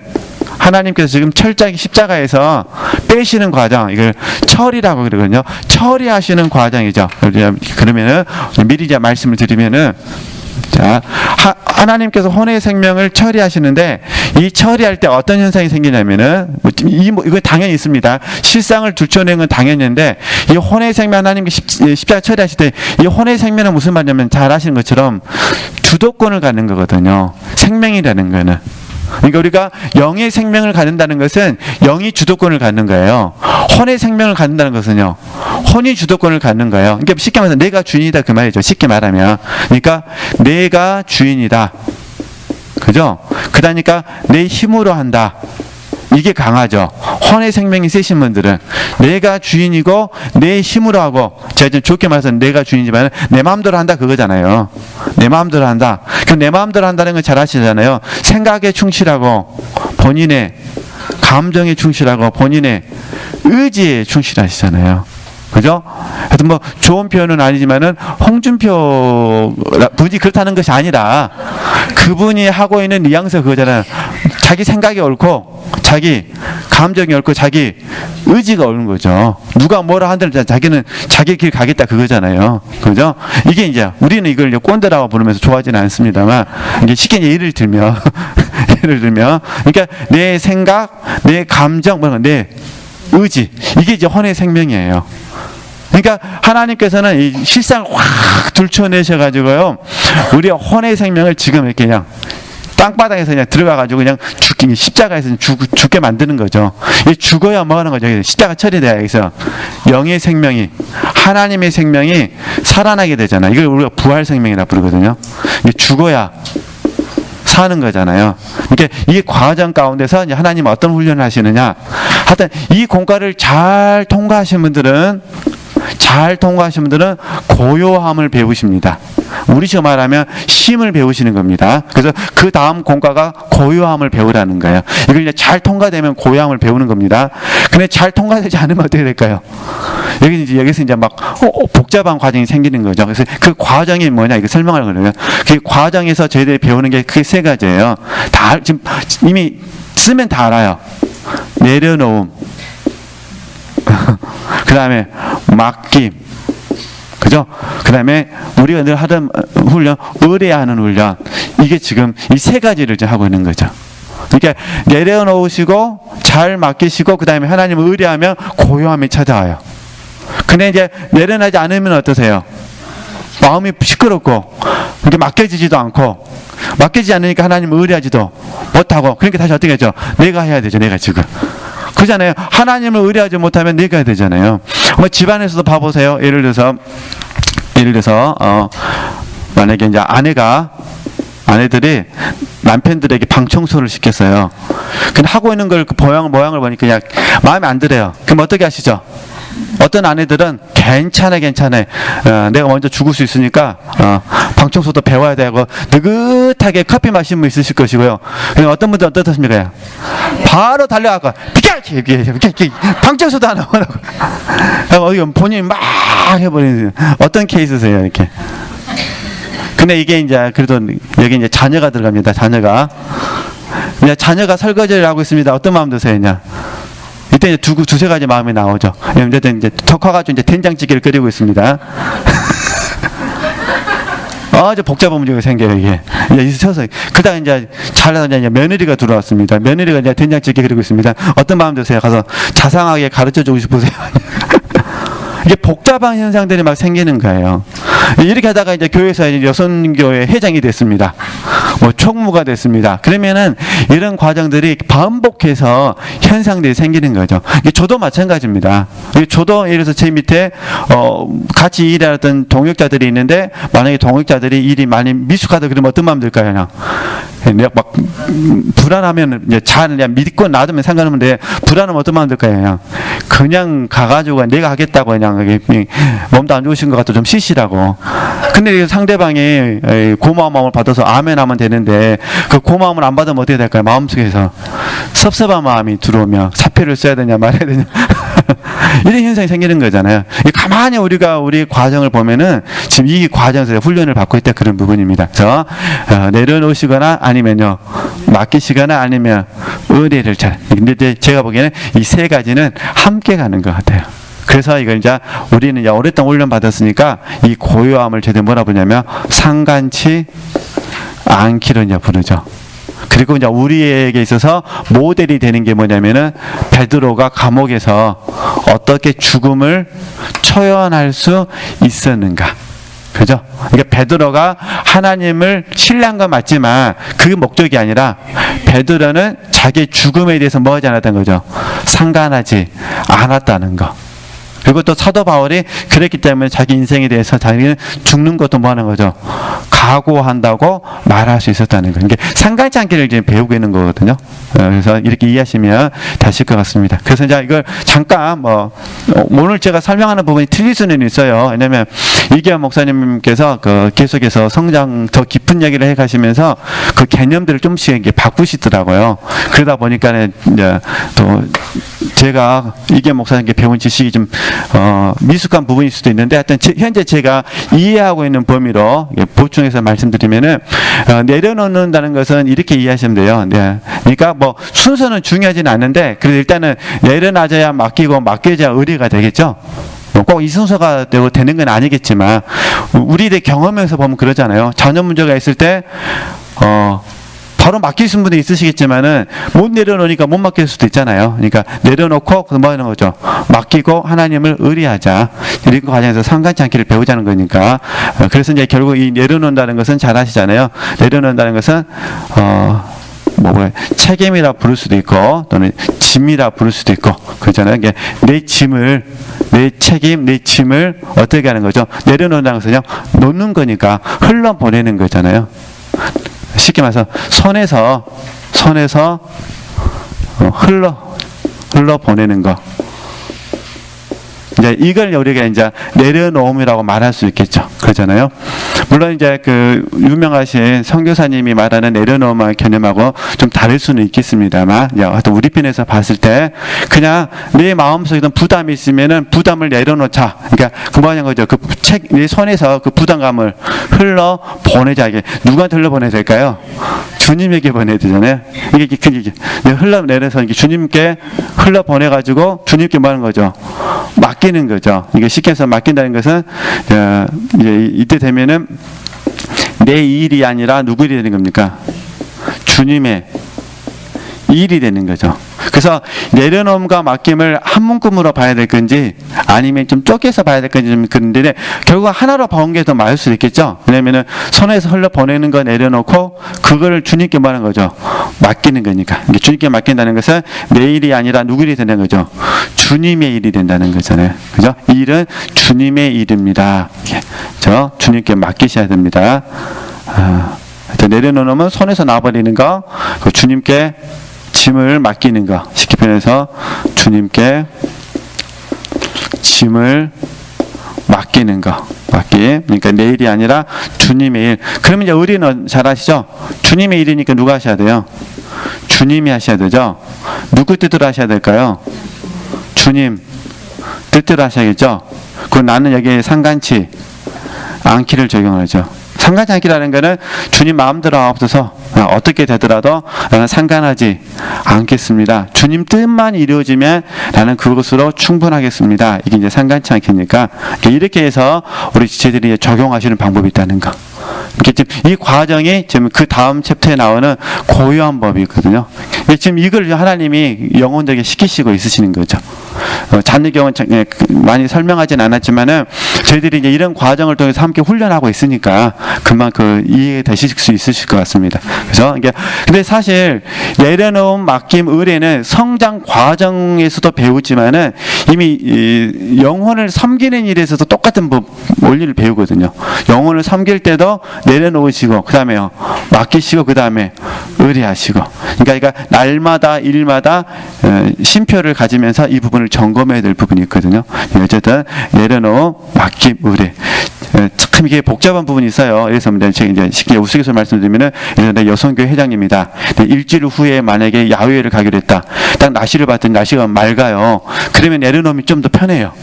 하나님께서 지금 철저하게 십자가에서 빼시는 과정, 이걸 철이라고 그러거든요. 처리하시는 과정이죠. 그러면은 미리 이제 말씀을 드리면은, 자, 하나님께서 혼의 생명을 처리하시는데 이 처리할 때 어떤 현상이 생기냐면은 이거 당연히 있습니다. 실상을 들춰내는 건 당연한데 이 혼의 생명 하나님께 십자가 처리하실 때 이 혼의 생명은 무슨 말이냐면 잘 아시는 것처럼 주도권을 갖는 거거든요. 생명이라는 거는. 그러니까 우리가 영의 생명을 갖는다는 것은 영이 주도권을 갖는 거예요. 혼의 생명을 갖는다는 것은요, 혼이 주도권을 갖는 거예요. 그러니까 쉽게 말해서 내가 주인이다 그 말이죠. 쉽게 말하면. 그러니까 내가 주인이다. 그죠? 그러니까 내 힘으로 한다. 이게 강하죠. 혼의 생명이 세신 분들은 내가 주인이고 내 힘으로 하고, 제가 좀 좋게 말해서 내가 주인이지만 내 마음대로 한다 그거잖아요. 내 마음대로 한다. 그럼 내 마음대로 한다는 건 잘 아시잖아요. 생각에 충실하고 본인의 감정에 충실하고 본인의 의지에 충실하시잖아요. 그죠? 하여튼 뭐 좋은 표현은 아니지만은 홍준표 분이 그렇다는 것이 아니라 그분이 하고 있는 뉘앙스가 그거잖아요. 자기 생각이 옳고 자기 감정이 옳고 자기 의지가 옳은 거죠. 누가 뭐라 한들 자기는 자기 길 가겠다 그거잖아요. 그죠? 이게 이제 우리는 이걸 꼰대라고 부르면서 좋아하지는 않습니다만, 이게 쉽게 예를 들면 그러니까 내 생각, 내 감정, 내 의지, 이게 이제 혼의 생명이에요. 그러니까 하나님께서는 이 실상을 확 들춰내셔가지고요, 우리의 혼의 생명을 지금 이렇게 그냥 땅바닥에서 그냥 들어가가지고 그냥 십자가에서 죽게 만드는 거죠. 죽어야 뭐 하는 거죠? 십자가 처리돼야 여기서 영의 생명이, 하나님의 생명이 살아나게 되잖아요. 이걸 우리가 부활 생명이라 부르거든요. 죽어야 사는 거잖아요. 그러니까 이 과정 가운데서 이제 하나님 어떤 훈련을 하시느냐. 하여튼 이 공과를 잘 통과하신 분들은 고요함을 배우십니다. 우리식으로 말하면 쉼을 배우시는 겁니다. 그래서 그 다음 공과가 고요함을 배우라는 거예요. 이걸 이제 잘 통과되면 고요함을 배우는 겁니다. 근데 잘 통과되지 않으면 어떻게 될까요? 여기서 이제 막 복잡한 과정이 생기는 거죠. 그래서 그 과정이 뭐냐, 이거 설명하는 거예요. 그 과정에서 저희들이 배우는 게 크게 세 가지예요. 다 지금 이미 쓰면 다 알아요. 내려놓음, 그 다음에 맡김, 그죠? 그 다음에 우리가 늘 하던 훈련, 의뢰하는 훈련. 이게 지금 이 세 가지를 이제 하고 있는 거죠. 그러니까 내려놓으시고 잘 맡기시고 그 다음에 하나님을 의뢰하면 고요함이 찾아와요. 근데 이제 내려놓지 않으면 어떠세요? 마음이 시끄럽고 이렇게 맡겨지지도 않고, 맡기지 않으니까 하나님을 의뢰하지도 못하고, 그러니까 다시 어떻게 하죠? 내가 해야 되죠. 내가 지금. 그잖아요. 하나님을 의뢰하지 못하면 내가 해야 되잖아요. 뭐 집안에서도 봐보세요. 예를 들어서 만약에 이제 아내들이 남편들에게 방 청소를 시켰어요. 근데 하고 있는 걸 그 모양을 보니까 그냥 마음에 안 들어요. 그럼 어떻게 하시죠? 어떤 아내들은 괜찮아. 내가 먼저 죽을 수 있으니까 방청소도 배워야 되고 느긋하게 커피 마시는 분 있으실 것이고요. 어떤 분들은 어떻습니까? 바로 달려가고 비켜! 방청소도 안 하고 본인이 막 해버리는 어떤 케이스세요 이렇게. 근데 이게 이제 그래도 여기 이제 자녀가 들어갑니다. 자녀가 설거지를 하고 있습니다. 어떤 마음 드세요, 그냥? 이때 이제 두세 가지 마음이 나오죠. 이제 더 커가지고 이제 된장찌개를 끓이고 있습니다. 아주 복잡한 문제가 생겨요, 이게. 이제 있어서. 그 다음에 이제 잘나서 이제 며느리가 들어왔습니다. 며느리가 이제 된장찌개 끓이고 있습니다. 어떤 마음 드세요? 가서 자상하게 가르쳐 주고 싶으세요? 이게 복잡한 현상들이 막 생기는 거예요. 이렇게 하다가 이제 교회에서 이제 여성교회 회장이 됐습니다. 뭐 총무가 됐습니다. 그러면은 이런 과정들이 반복해서 현상들이 생기는 거죠. 저도 마찬가지입니다. 저도 예를 들어서 제 밑에 같이 일하던 동역자들이 있는데 만약에 동역자들이 일이 많이 미숙하다 그러면 어떤 마음 들까요? 그냥 막 불안하면 잘 그냥 믿고 놔두면 상관없는데 불안하면 어떤 마음 들까요? 그냥 가가지고 내가 하겠다고 그냥 몸도 안 좋으신 것 같아 좀 쉬시라고. 근데 상대방이 고마운 마음을 받아서 아멘 하면 되는데 그 고마움을 안 받으면 어떻게 될까요? 마음속에서 섭섭한 마음이 들어오면 사표를 써야 되냐 말아야 되냐 이런 현상이 생기는 거잖아요. 가만히 우리가 우리 과정을 보면은 지금 이 과정에서 훈련을 받고 있다 그런 부분입니다. 그래서 내려놓으시거나 아니면요 맡기시거나 아니면 의뢰를 잘. 근데 제가 보기에는 이 세 가지는 함께 가는 것 같아요. 그래서 이걸 이제 우리는 이제 오랫동안 훈련 받았으니까 이 고요함을 제대로 뭐라 부르냐면 상간치 않기로 이제 부르죠. 그리고 이제 우리에게 있어서 모델이 되는 게 뭐냐면은 베드로가 감옥에서 어떻게 죽음을 초연할 수 있었는가. 그죠? 그러니까 베드로가 하나님을 신뢰한 건 맞지만 그게 목적이 아니라 베드로는 자기의 죽음에 대해서 뭐 하지 않았다는 거죠. 상관하지 않았다는 거. 그리고 또 사도 바울이 그랬기 때문에 자기 인생에 대해서 자기는 죽는 것도 뭐 하는 거죠. 각오한다고 말할 수 있었다는 거예요. 이게 상관치 않기를 이제 배우고 있는 거거든요. 그래서 이렇게 이해하시면 되실 것 같습니다. 그래서 이제 이걸 잠깐 오늘 제가 설명하는 부분이 틀릴 수는 있어요. 왜냐면 이기환 목사님께서 계속해서 성장 더 깊은 얘기를 해 가시면서 그 개념들을 좀씩 이렇게 바꾸시더라고요. 그러다 보니까 이제 또 제가 이기환 목사님께 배운 지식이 좀 미숙한 부분일 수도 있는데 하여튼 현재 제가 이해하고 있는 범위로 보충해서 말씀드리면은 내려놓는다는 것은 이렇게 이해하시면 돼요. 네. 그러니까 뭐 순서는 중요하지는 않는데 그래도 일단은 내려놔줘야 맡기고 맡겨줘야 의리가 되겠죠. 꼭 이 순서가 되는 건 아니겠지만 우리의 경험에서 보면 그러잖아요. 자녀 문제가 있을 때 바로 맡기신 분도 있으시겠지만은 못 내려놓으니까 못 맡길 수도 있잖아요. 그러니까 내려놓고 뭐 하는 거죠? 맡기고 하나님을 의리하자. 이런 과정에서 상관치 않기를 배우자는 거니까. 그래서 이제 결국 이 내려놓는다는 것은 잘 아시잖아요. 내려놓는다는 것은 책임이라 부를 수도 있고 또는 짐이라 부를 수도 있고 그렇잖아요. 이게 내 짐을 내 책임, 내 짐을 어떻게 하는 거죠? 내려놓는다는 것은요. 놓는 거니까 흘러보내는 거잖아요. 쉽게 말해서 손에서 흘러 보내는 거. 이제 이걸 우리가 이제 내려놓음이라고 말할 수 있겠죠. 그러잖아요. 물론 이제 그 유명하신 선교사님이 말하는 내려놓음의 개념하고 좀 다를 수는 있겠습니다만, 하여튼 우리 편에서 봤을 때 그냥 내 마음속에 부담이 있으면은 부담을 내려놓자. 그러니까 그 뭐냐는 거죠. 내 손에서 그 부담감을 흘러 보내자. 이게 누구한테 흘러 보내야 될까요? 주님에게 보내야 되잖아요. 이게 흘러 내려서 주님께 흘러 보내가지고 주님께 뭐 하는 거죠? 맡기는 거죠. 이게 쉽게 해서 맡긴다는 것은 이제 이때 되면은 내 일이 아니라 누구 일이 되는 겁니까? 주님의 일이 되는 거죠. 그래서 내려놓음과 맡김을 한 문구로 봐야 될 건지 아니면 좀 쪼개서 봐야 될 건지 좀 그런데 결국 하나로 봐온 게 더 맞을 수 있겠죠. 왜냐면은 손에서 흘러 보내는 거 내려놓고 그거를 주님께 뭐 하는 거죠? 맡기는 거니까. 주님께 맡긴다는 것은 내 일이 아니라 누구 일이 된다는 거죠? 주님의 일이 된다는 거잖아요. 그죠? 이 일은 주님의 일입니다. 저 주님께 맡기셔야 됩니다. 내려놓으면 손에서 놔버리는 거, 주님께 짐을 맡기는 거. 쉽게 표현해서 주님께 짐을 맡기는 거. 맡김. 그러니까 내 일이 아니라 주님의 일. 그러면 이제 의리는 잘 아시죠? 주님의 일이니까 누가 하셔야 돼요? 주님이 하셔야 되죠? 누구 뜻대로 하셔야 될까요? 주님 뜻대로 하셔야겠죠? 그럼 나는 여기에 상관치 않기를 적용하죠. 상관치 않기라는 것은 주님 마음대로 없어서 어떻게 되더라도 나는 상관하지 않겠습니다. 주님 뜻만 이루어지면 나는 그것으로 충분하겠습니다. 이게 이제 상관치 않기니까 이렇게 해서 우리 지체들이 적용하시는 방법이 있다는 거. 이 과정이 지금 그 다음 챕터에 나오는 고유한 법이거든요. 지금 이걸 하나님이 영혼들에게 시키시고 있으시는 거죠. 자녀 경우는 많이 설명하진 않았지만은 저희들이 이제 이런 과정을 통해서 함께 훈련하고 있으니까 금방 그 이해되실 수 있으실 것 같습니다. 그래서 이게 근데 사실 내려놓은 맡김 의뢰는 성장 과정에서도 배우지만은 이미 영혼을 섬기는 일에서도 똑같은 원리를 배우거든요. 영혼을 섬길 때도 내려놓으시고 그 다음에요 맡기시고 그 다음에 의뢰하시고 그러니까 날마다 일마다 심표를 가지면서 이 부분을 점검해야 될 부분이 있거든요. 어쨌든 내려놓은 맡김 의뢰 참 이게 복잡한 부분이 있어요. 그래서 제가 이제 쉽게 우스갯소리 말씀드리면은 내 여성교회 회장님이다. 일주일 후에 만약에 야외를 가기로 했다. 딱 날씨를 봤더니 날씨가 맑아요. 그러면 내려놓으면 좀 더 편해요.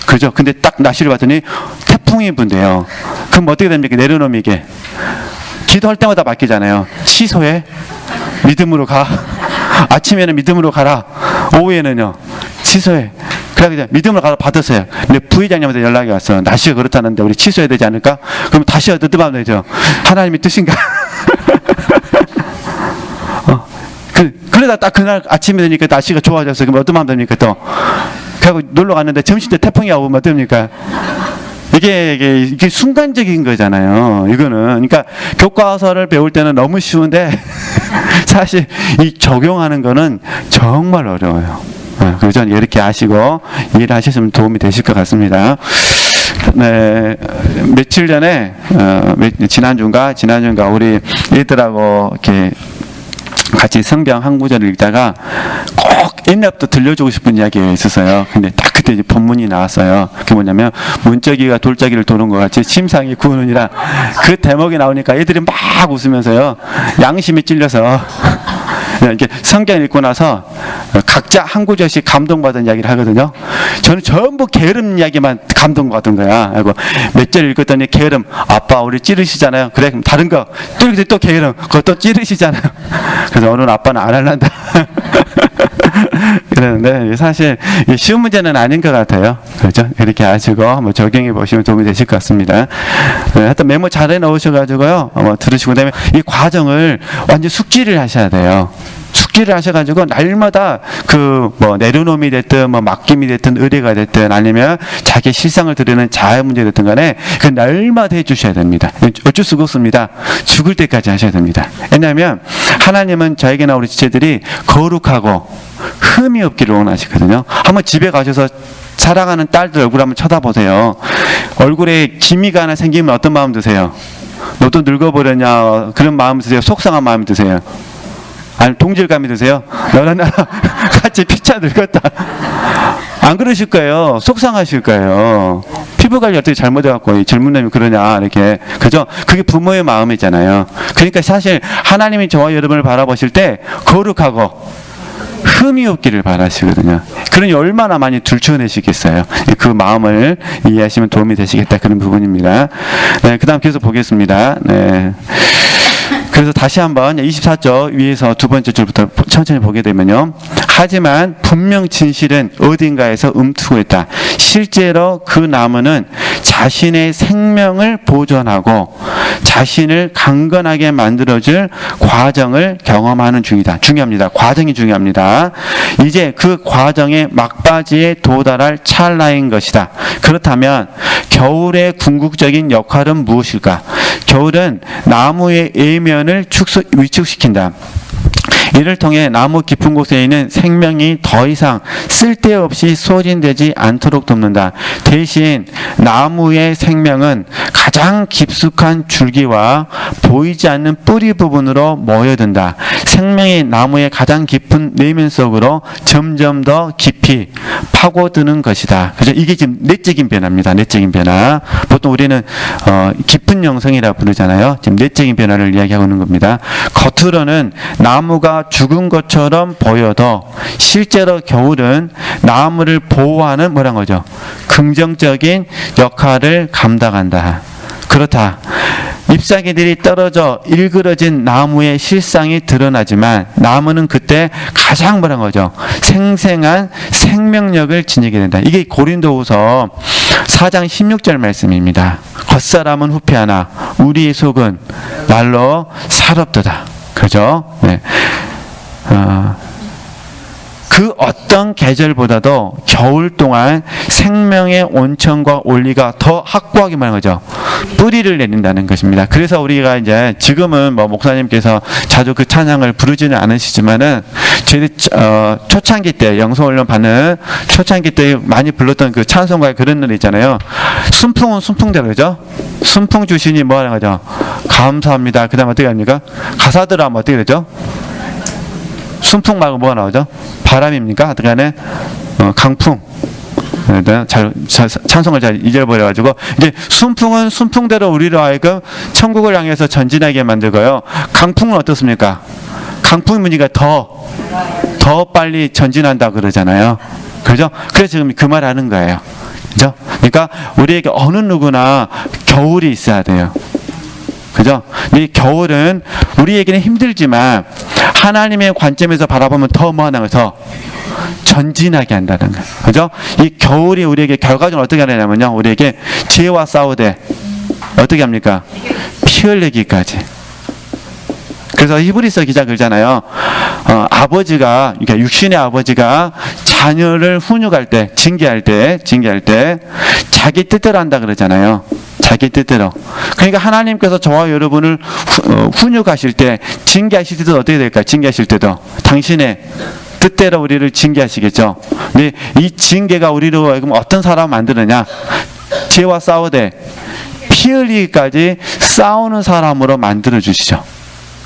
그죠? 근데 딱 날씨를 봤더니 태풍이 분대요. 그럼 어떻게 됩니까? 내려놓으면 이게 기도할 때마다 맡기잖아요. 취소해. 믿음으로 가. 아침에는 믿음으로 가라. 오후에는요. 취소해. 그래 그냥 믿음으로 가서 받았어요. 근데 부회장님한테 연락이 왔어. 날씨가 그렇다는데 우리 취소해야 되지 않을까? 그럼 다시 어떻게 되죠? 하나님의 뜻인가? 그러다 딱 그날 아침이 되니까 날씨가 좋아졌어요. 그럼 어떤 마음 됩니까 또? 그리고 놀러 갔는데 점심 때 태풍이 오면 어떡합니까? 이게 순간적인 거잖아요. 이거는 그러니까 교과서를 배울 때는 너무 쉬운데 사실 이 적용하는 거는 정말 어려워요. 그래서 이렇게 아시고 이해를 하셨으면 도움이 되실 것 같습니다. 네, 며칠 전에 지난주인가 우리 애들하고 이렇게 같이 성경 한 구절을 읽다가 꼭 옛날부터 들려주고 싶은 이야기가 있었어요. 근데 딱 그때 이제 본문이 나왔어요. 그게 뭐냐면 문짝이가 돌짝이를 도는 것 같이 침상이 구우느니라. 그 대목이 나오니까 애들이 막 웃으면서요. 양심이 찔려서 이렇게 성경 읽고 나서 각자 한 구절씩 감동받은 이야기를 하거든요. 저는 전부 게으름 이야기만 감동받은 거야. 그리고 몇 절 읽었더니 게으름, 아빠 우리 찌르시잖아요. 그래 그럼 다른 거 또 게으름, 그것도 찌르시잖아요. 그래서 어느 아빠는 안 할란다. 그랬는데 사실 쉬운 문제는 아닌 것 같아요. 그렇죠? 이렇게 아시고 한번 적용해 보시면 도움이 되실 것 같습니다. 하여튼 메모 잘 해놓으셔가지고요. 들으시고 그다음에 이 과정을 완전 숙지를 하셔야 돼요. 숙지를 하셔가지고 날마다 그 내려놓음이 됐든 맡김이 됐든 의뢰가 됐든 아니면 자기 실상을 드리는 자아 문제 됐든 간에 그 날마다 해주셔야 됩니다. 어쩔 수가 없습니다. 죽을 때까지 하셔야 됩니다. 왜냐하면 하나님은 저에게나 우리 지체들이 거룩하고 흠이 없기를 원하시거든요. 한번 집에 가셔서 사랑하는 딸들 얼굴 한번 쳐다보세요. 얼굴에 기미가 하나 생기면 어떤 마음 드세요? 너도 늙어버렸냐 그런 마음 드세요? 속상한 마음 드세요? 아니 동질감이 드세요? 너랑 나랑 같이 피차 늙었다. 안 그러실 거예요. 속상하실 거예요. 피부 관리 어떻게 잘못해갖고 젊은 놈이 그러냐 이렇게 그죠? 그게 부모의 마음이잖아요. 그러니까 사실 하나님이 저와 여러분을 바라보실 때 거룩하고 흠이 없기를 바라시거든요. 그러니 얼마나 많이 들춰내시겠어요. 그 마음을 이해하시면 도움이 되시겠다 그런 부분입니다. 네, 그 다음 계속 보겠습니다. 네. 그래서 다시 한번 24절 위에서 두 번째 줄부터 천천히 보게 되면요. 하지만 분명 진실은 어딘가에서 움트고 있다. 실제로 그 나무는 자신의 생명을 보존하고 자신을 강건하게 만들어줄 과정을 경험하는 중이다. 중요합니다. 과정이 중요합니다. 이제 그 과정의 막바지에 도달할 찰나인 것이다. 그렇다면 겨울의 궁극적인 역할은 무엇일까? 겨울은 나무의 외면을 위축시킨다. 이를 통해 나무 깊은 곳에 있는 생명이 더 이상 쓸데없이 소진되지 않도록 돕는다. 대신 나무의 생명은 가장 깊숙한 줄기와 보이지 않는 뿌리 부분으로 모여든다. 생명이 나무의 가장 깊은 내면 속으로 점점 더 깊이 파고드는 것이다. 그래서 이게 지금 내적인 변화입니다. 내적인 변화. 보통 우리는 깊은 영성이라고 부르잖아요. 지금 내적인 변화를 이야기하고 있는 겁니다. 겉으로는 나무가 죽은 것처럼 보여도 실제로 겨울은 나무를 보호하는 뭐란 거죠? 긍정적인 역할을 감당한다. 그렇다. 잎사귀들이 떨어져 일그러진 나무의 실상이 드러나지만 나무는 그때 가장 뭐란 거죠? 생생한 생명력을 지니게 된다. 이게 고린도후서 4장 16절 말씀입니다. 겉사람은 후패하나 우리의 속은 날로 새롭도다. 그죠? 네. 그 어떤 계절보다도 겨울 동안 생명의 온천과 원리가 더 확고하게 말하는 거죠. 뿌리를 내린다는 것입니다. 그래서 우리가 이제 지금은 뭐 목사님께서 자주 그 찬양을 부르지는 않으시지만은 저희들 초창기 때 영성훈련 받는 초창기 때 많이 불렀던 그 찬송가에 그런 노래 있잖아요. 순풍은 순풍대로 그죠? 순풍 주시니 뭐 하는 거죠? 감사합니다. 그 다음 어떻게 합니까? 가사들 하면 어떻게 되죠? 순풍 말고 뭐가 나오죠? 바람입니까? 어떻게 하네? 강풍. 찬송을 잘 잊어버려가지고 이제 순풍은 순풍대로 우리로 하여금 천국을 향해서 전진하게 만들고요. 강풍은 어떻습니까? 강풍이 무니까 더 빨리 전진한다 그러잖아요. 그죠? 그래서 지금 그 말 하는 거예요. 그죠? 그러니까 우리에게 어느 누구나 겨울이 있어야 돼요. 그죠? 이 겨울은 우리에게는 힘들지만 하나님의 관점에서 바라보면 더 뭐하는 거죠? 전진하게 한다는 거예요. 그죠? 이 겨울이 우리에게 결과적으로 어떻게 하냐면요. 우리에게 죄와 싸우되 어떻게 합니까? 피 흘리기까지. 그래서 히브리서 기자 그러잖아요. 아버지가, 그러니까 육신의 아버지가 자녀를 훈육할 때, 징계할 때 자기 뜻대로 한다 그러잖아요. 자기 뜻대로. 그러니까 하나님께서 저와 여러분을 훈육하실 때, 징계하실 때도 어떻게 될까요? 징계하실 때도 당신의 뜻대로 우리를 징계하시겠죠. 근데 이 징계가 우리로 하여금 어떤 사람을 만드느냐? 죄와 싸우되 피 흘리기까지 싸우는 사람으로 만들어 주시죠.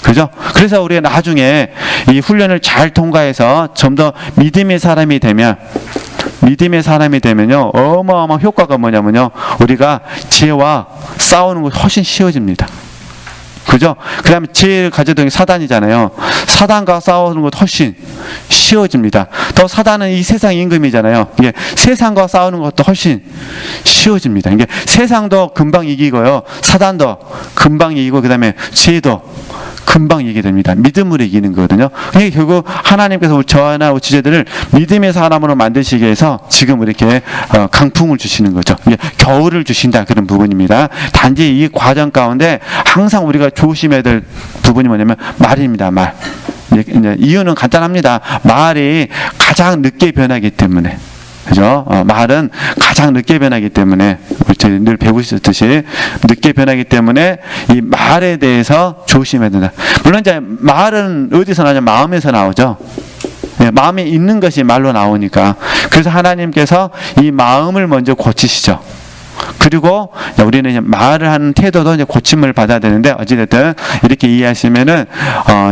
그죠? 그래서 우리가 나중에 이 훈련을 잘 통과해서 좀 더 믿음의 사람이 되면요, 어마어마한 효과가 뭐냐면요, 우리가 죄와 싸우는 거 훨씬 쉬워집니다. 그죠? 그 다음에 죄를 가져던 게 사단이잖아요. 사단과 싸우는 것도 훨씬 쉬워집니다. 또 사단은 이 세상 임금이잖아요. 이게 세상과 싸우는 것도 훨씬 쉬워집니다. 이게 세상도 금방 이기고요, 사단도 금방 이기고, 그 다음에 죄도 금방 이기게 됩니다. 믿음으로 이기는 거거든요. 그러니까 결국 하나님께서 저나 우리 지체들을 믿음의 사람으로 만드시기 위해서 지금 이렇게 강풍을 주시는 거죠. 겨울을 주신다, 그런 부분입니다. 단지 이 과정 가운데 항상 우리가 조심해야 될 부분이 뭐냐면 말입니다. 말. 이유는 간단합니다. 말이 가장 늦게 변하기 때문에. 그죠? 말은 가장 늦게 변하기 때문에, 저희 늘 배우셨듯이 늦게 변하기 때문에 이 말에 대해서 조심해야 된다. 물론 이제 말은 어디서 나오냐? 마음에서 나오죠. 네, 마음에 있는 것이 말로 나오니까. 그래서 하나님께서 이 마음을 먼저 고치시죠. 그리고 우리는 이제 말을 하는 태도도 이제 고침을 받아야 되는데, 어찌됐든 이렇게 이해하시면은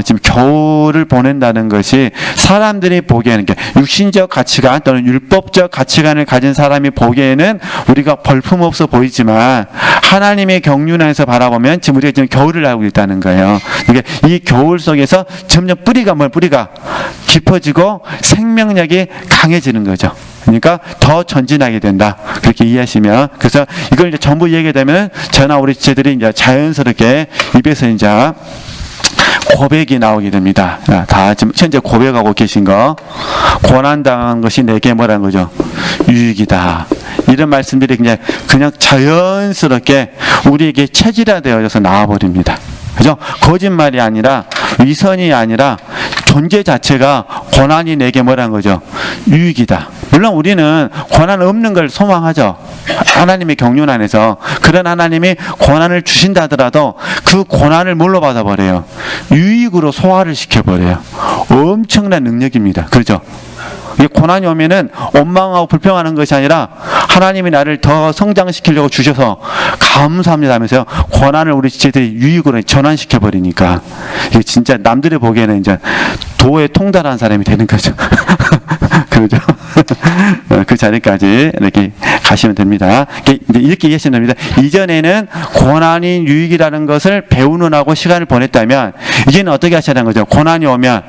지금 겨울을 보낸다는 것이 사람들이 보기에는, 육신적 가치관 또는 율법적 가치관을 가진 사람이 보기에는 우리가 볼품없어 보이지만 하나님의 경륜에서 바라보면 지금 우리가 지금 겨울을 알고 있다는 거예요. 그러니까 이 겨울 속에서 점점 뿌리가 깊어지고 생명력이 강해지는 거죠. 그러니까 더 전진하게 된다. 그렇게 이해하시면, 그래서 이걸 이제 전부 이해하게 되면 저나 우리 지체들이 이제 자연스럽게 입에서 이제 고백이 나오게 됩니다. 다 지금 현재 고백하고 계신 거, 고난당한 것이 내게 뭐라는 거죠? 유익이다. 이런 말씀들이 그냥 자연스럽게 우리에게 체질화되어져서 나와버립니다. 그죠? 거짓말이 아니라, 위선이 아니라 존재 자체가 고난이 내게 뭐라는 거죠? 유익이다. 물론 우리는 고난 없는 걸 소망하죠. 하나님의 경륜 안에서. 그런 하나님이 고난을 주신다 하더라도 그 고난을 뭘로 받아버려요? 유익으로 소화를 시켜버려요. 엄청난 능력입니다. 그렇죠? 이 고난이 오면은 원망하고 불평하는 것이 아니라 하나님이 나를 더 성장시키려고 주셔서 감사합니다 하면서요. 고난을 우리 지체들이 유익으로 전환시켜 버리니까 이게 진짜 남들이 보기에는 이제 도에 통달한 사람이 되는 거죠. 그렇죠? 그 자리까지 이렇게 가시면 됩니다. 이렇게 이해하시면 됩니다. 이전에는 고난이 유익이라는 것을 배우는 하고 시간을 보냈다면 이제는 어떻게 하셔야 되는 거죠? 고난이 오면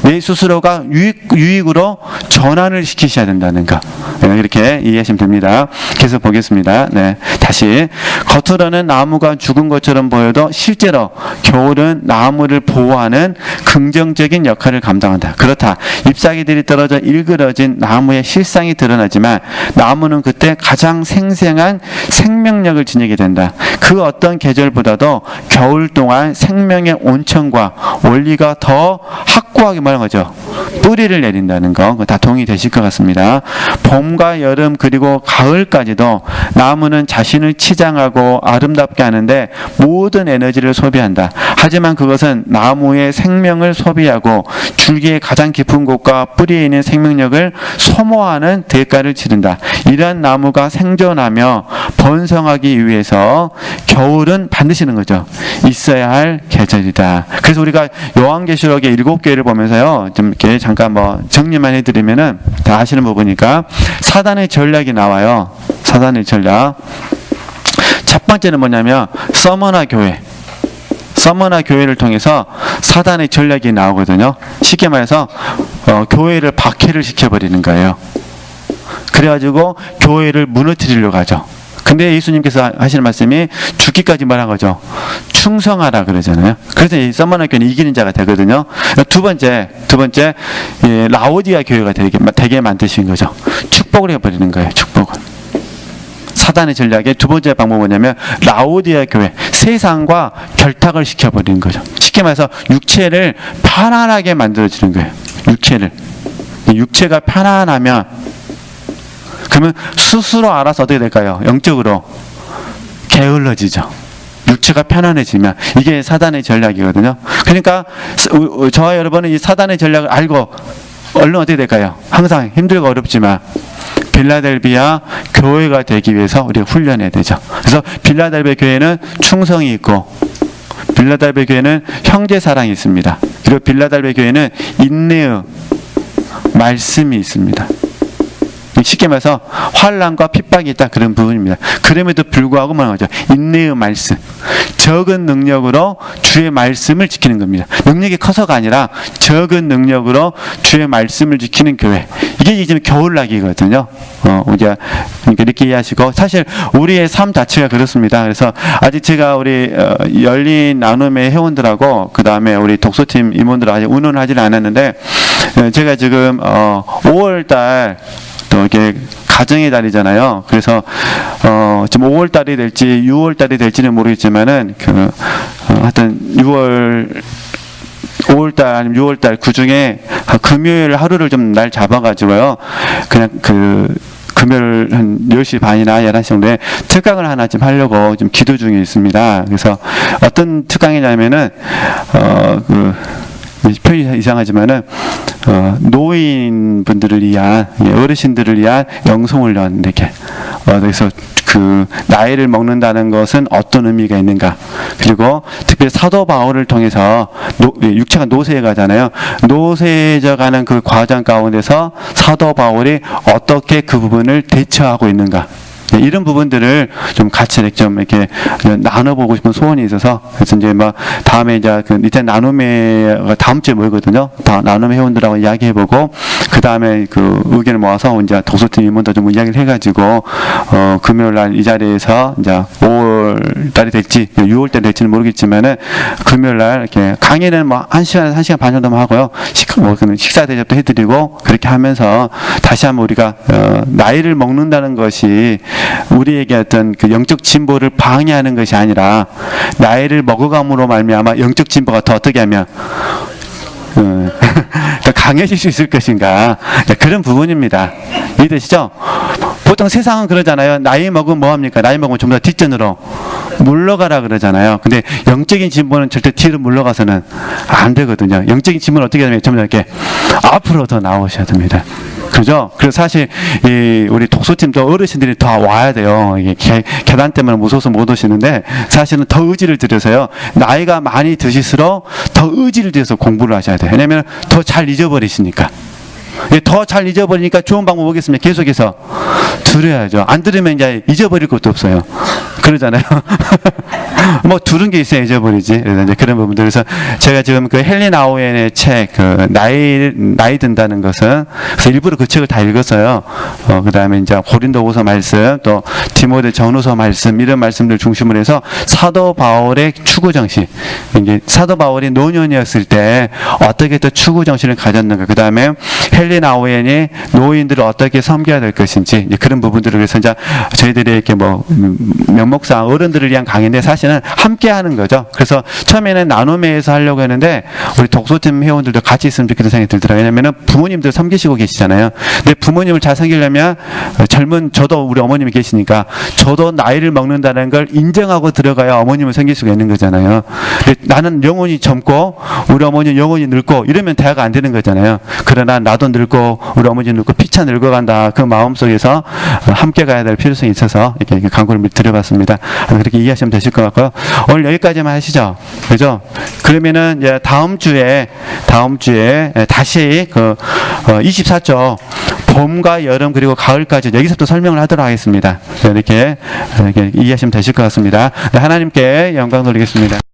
내 스스로가 유익으로 전환을 시키셔야 된다는 거. 이렇게 이해하시면 됩니다. 계속 보겠습니다. 네, 다시 겉으로는 나무가 죽은 것처럼 보여도 실제로 겨울은 나무를 보호하는 긍정적인 역할을 감당한다. 그렇다. 잎사귀들이 떨어져 일그러진 나무의 실상이 드러나지만 나무는 그때 가장 생생한 생명력을 지니게 된다. 그 어떤 계절보다도 겨울 동안 생명의 온천과 원리가 더 확고하게 말하는 거죠. 뿌리를 내린다는 거 다 동의되실 것 같습니다. 봄과 여름 그리고 가을까지도 나무는 자신을 치장하고 아름답게 하는데 모든 에너지를 소비한다. 하지만 그것은 나무의 생명을 소비하고 줄기의 가장 깊은 곳과 뿌리에 있는 생명력을 소모하는 대가를 치른다. 이러한 나무가 생존하며 번성하기 위해서 겨울은 반드시는 거죠. 있어야 할 계절이다. 그래서 우리가 요한계시록의 7교회를 보면서요. 좀 이렇게 잠깐 뭐 정리만 해드리면은 다 아시는 부분이니까 사단의 전략이 나와요. 사단의 전략. 첫 번째는 뭐냐면 서머나 교회. 서머나 교회를 통해서 사단의 전략이 나오거든요. 쉽게 말해서 교회를 박해를 시켜버리는 거예요. 그래가지고 교회를 무너뜨리려고 하죠. 근데 예수님께서 하시는 말씀이 죽기까지 말한 거죠. 충성하라 그러잖아요. 그래서 이 서머나 교회는 이기는 자가 되거든요. 두 번째 라오디아 교회가 되게 만드신 거죠. 축복을 해버리는 거예요. 축복을. 사단의 전략의 두 번째 방법은 뭐냐면 라오디아 교회, 세상과 결탁을 시켜버리는 거죠. 쉽게 말해서 육체를 편안하게 만들어주는 거예요. 육체가 편안하면 그러면 스스로 알아서 어떻게 될까요? 영적으로 게을러지죠. 육체가 편안해지면 이게 사단의 전략이거든요. 그러니까 저와 여러분은 이 사단의 전략을 알고 얼른 어떻게 될까요? 항상 힘들고 어렵지만 빌라델비아 교회가 되기 위해서 우리가 훈련해야 되죠. 그래서 빌라델비아 교회는 충성이 있고 빌라델비아 교회는 형제 사랑이 있습니다. 그리고 빌라델비아 교회는 인내의 말씀이 있습니다. 쉽게 말해서 환난과 핍박이 있다 그런 부분입니다. 그럼에도 불구하고 말하죠. 인내의 말씀. 적은 능력으로 주의 말씀을 지키는 겁니다. 능력이 커서가 아니라 적은 능력으로 주의 말씀을 지키는 교회. 이게 지금 겨울나기거든요. 우리가 이렇게 이해하시고 사실 우리의 삶 자체가 그렇습니다. 그래서 아직 제가 우리 열린 나눔의 회원들하고 그 다음에 우리 독서팀 임원들 아직 의논을 하지는 않았는데 제가 지금 5월달 또 이렇게 가정의 달이잖아요. 그래서 지금 5월 달이 될지 6월 달이 될지는 모르겠지만은 하여튼 5월 달 아니면 6월 달 그중에 금요일 하루를 좀 날 잡아가지고요. 그냥 금요일 한 10시 반이나 11시 정도에 특강을 하나 좀 하려고 좀 기도 중에 있습니다. 그래서 어떤 특강이냐면은 표현이 이상하지만은 노인분들을 위한 어르신들을 위한 영성훈련 이렇게 그래서 그 나이를 먹는다는 것은 어떤 의미가 있는가 그리고 특별히 사도 바울을 통해서 육체가 노쇠해 가잖아요. 노쇠해져 가는 그 과정 가운데서 사도 바울이 어떻게 그 부분을 대처하고 있는가 이런 부분들을 좀 같이 이렇게 나눠보고 싶은 소원이 있어서 그래서 이제 뭐 다음에 이제 일단 나눔회가 다음 주에 모이거든요. 다 나눔회 회원들하고 이야기해보고 그 다음에 그 의견을 모아서 이제 독서팀 임원도 좀 이야기를 해가지고 금요일날 이 자리에서 이제 5월 달이 될지 6월 달이 될지는 모르겠지만은 금요일날 이렇게 강의는 뭐 1시간 반 정도만 하고요. 식사 대접도 해드리고 그렇게 하면서 다시 한번 우리가 나이를 먹는다는 것이 우리에게 어떤 그 영적 진보를 방해하는 것이 아니라 나이를 먹어감으로 말미암아 영적 진보가 더 어떻게 하면 더 강해질 수 있을 것인가 그런 부분입니다. 이해되시죠? 보통 세상은 그러잖아요. 나이 먹으면 뭐합니까? 나이 먹으면 전부 다 뒷전으로 물러가라 그러잖아요. 근데 영적인 진보는 절대 뒤로 물러가서는 안 되거든요. 영적인 진보는 어떻게 하냐면 전부 다 이렇게 앞으로 더 나오셔야 됩니다. 그죠? 그래서 사실 우리 독서팀도 어르신들이 더 와야 돼요. 이게 계단 때문에 무서워서 못 오시는데 사실은 더 의지를 들여서요. 나이가 많이 드실수록 더 의지를 들여서 공부를 하셔야 돼요. 왜냐하면 더 잘 잊어버리시니까. 더 잘 잊어버리니까 좋은 방법 뭐겠습니까? 계속해서 들어야죠. 안 들으면 이제 잊어버릴 것도 없어요. 그러잖아요. 뭐 들은 게 있어야 잊어버리지. 그래서 이제 그런 부분들. 그래서 제가 지금 그 헨리 나우엔의 책, 그 나이 든다는 것은 그래서 일부러 그 책을 다 읽었어요. 그 다음에 이제 고린도후서 말씀, 또 디모데 전후서 말씀 이런 말씀들 중심으로 해서 사도 바울의 추구 정신, 이제 사도 바울이 노년이었을 때 어떻게 또 추구 정신을 가졌는가. 그 다음에 헨리 나우엔이 노인들을 어떻게 섬겨야 될 것인지 그런 부분들을 위해서 이제 저희들이 이렇게 뭐 명목상 어른들을 위한 강의인데 사실은 함께 하는 거죠. 그래서 처음에는 나눔회에서 하려고 했는데 우리 독서팀 회원들도 같이 있으면 좋겠다는 생각이 들더라고요. 왜냐면은 부모님들 섬기시고 계시잖아요. 근데 부모님을 잘 섬기려면 젊은 저도 우리 어머님이 계시니까 저도 나이를 먹는다는 걸 인정하고 들어가야 어머님을 섬길 수가 있는 거잖아요. 근데 나는 영혼이 젊고 우리 어머니는 영혼이 늙고 이러면 대화가 안 되는 거잖아요. 그러나 나도 늙고 우리 어머니 늙고 피차 늙어간다. 그 마음속에서 함께 가야 될 필요성이 있어서 이렇게 광고를 드려봤습니다. 그렇게 이해하시면 되실 것 같고요. 오늘 여기까지만 하시죠. 그죠? 그러면은 이제 다음 주에 다시 그 24조 봄과 여름 그리고 가을까지 여기서부터 설명을 하도록 하겠습니다. 이렇게 이해하시면 되실 것 같습니다. 하나님께 영광 돌리겠습니다.